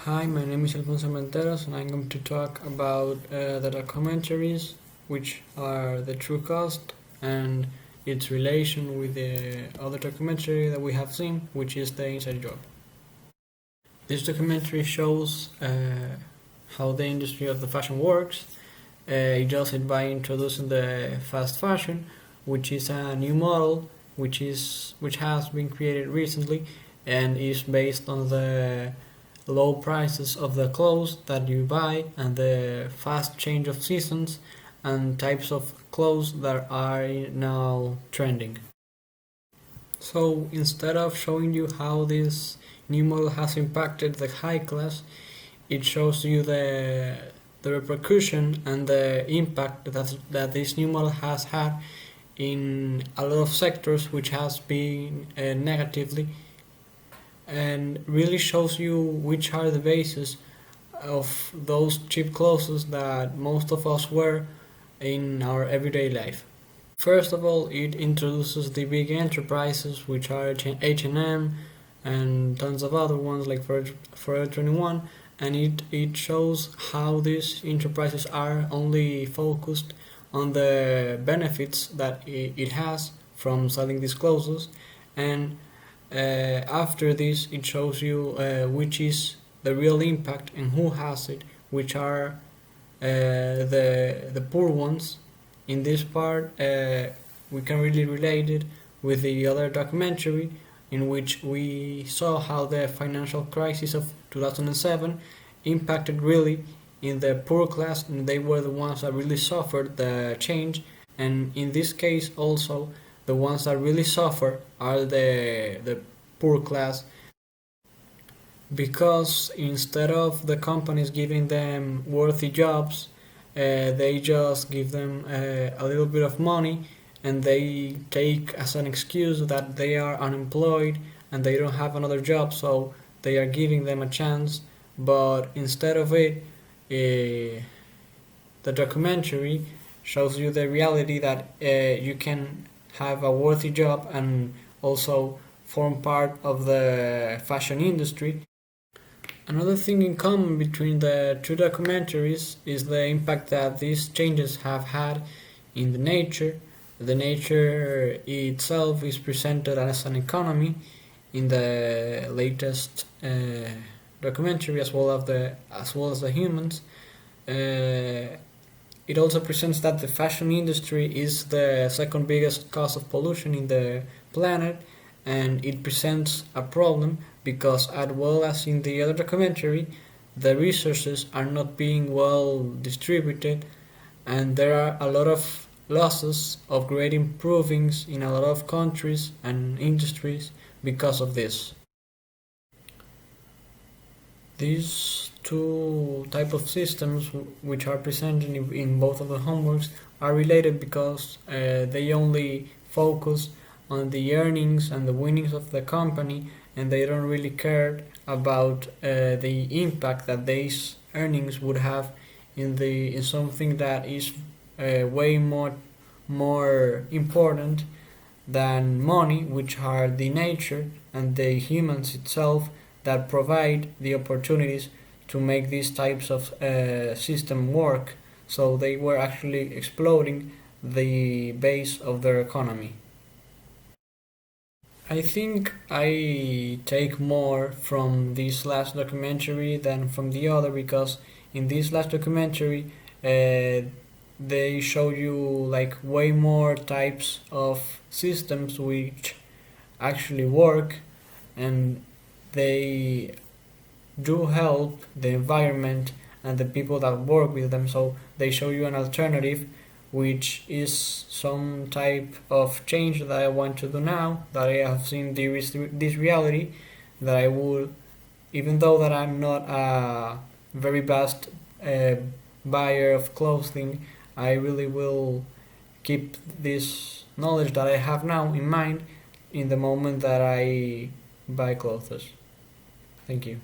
Hi, my name is Alfonso Menteros, and I'm going to talk about the documentaries, which are The True Cost and its relation with the other documentary that we have seen, which is The Inside Job. This documentary shows how the industry of the fashion works. It does it by introducing the fast fashion, which is a new model which has been created recently and is based on the low prices of the clothes that you buy and the fast change of seasons and types of clothes that are now trending. So instead of showing you how this new model has impacted the high class, it shows you the repercussion and the impact that this new model has had in a lot of sectors, which has been negatively, and really shows you which are the bases of those cheap clothes that most of us wear in our everyday life. First of all, it introduces the big enterprises, which are H&M and tons of other ones like Forever 21, and it shows how these enterprises are only focused on the benefits that it has from selling these clothes, and after this it shows you which is the real impact and who has it, which are the poor ones. In this part, we can really relate it with the other documentary, in which we saw how the financial crisis of 2007 impacted really in the poor class, and they were the ones that really suffered the change. And in this case, also the ones that really suffer are the poor class, because instead of the companies giving them worthy jobs, they just give them a little bit of money, and they take as an excuse that they are unemployed and they don't have another job, so they are giving them a chance. But instead of it, the documentary shows you the reality that you can have a worthy job and also form part of the fashion industry. Another thing in common between the two documentaries is the impact that these changes have had in the nature. The nature itself is presented as an economy in the latest documentary, as well as the humans. It also presents that the fashion industry is the second biggest cause of pollution in the planet, and it presents a problem because, as well as in the other documentary, the resources are not being well distributed, and there are a lot of losses of great improvings in a lot of countries and industries because of this. These two type of systems, which are presented in both of the homeworks, are related because they only focus on the earnings and the winnings of the company, and they don't really care about the impact that these earnings would have in something that is way more important than money, which are the nature and the humans itself that provide the opportunities to make these types of system work. So they were actually exploding the base of their economy. I think I take more from this last documentary than from the other, because in this last documentary they show you like way more types of systems which actually work, and they do help the environment and the people that work with them. So they show you an alternative, which is some type of change that I want to do now that I have seen this reality, that I will, even though that I'm not a very vast buyer of clothing, I really will keep this knowledge that I have now in mind in the moment that I buy clothes. Thank you.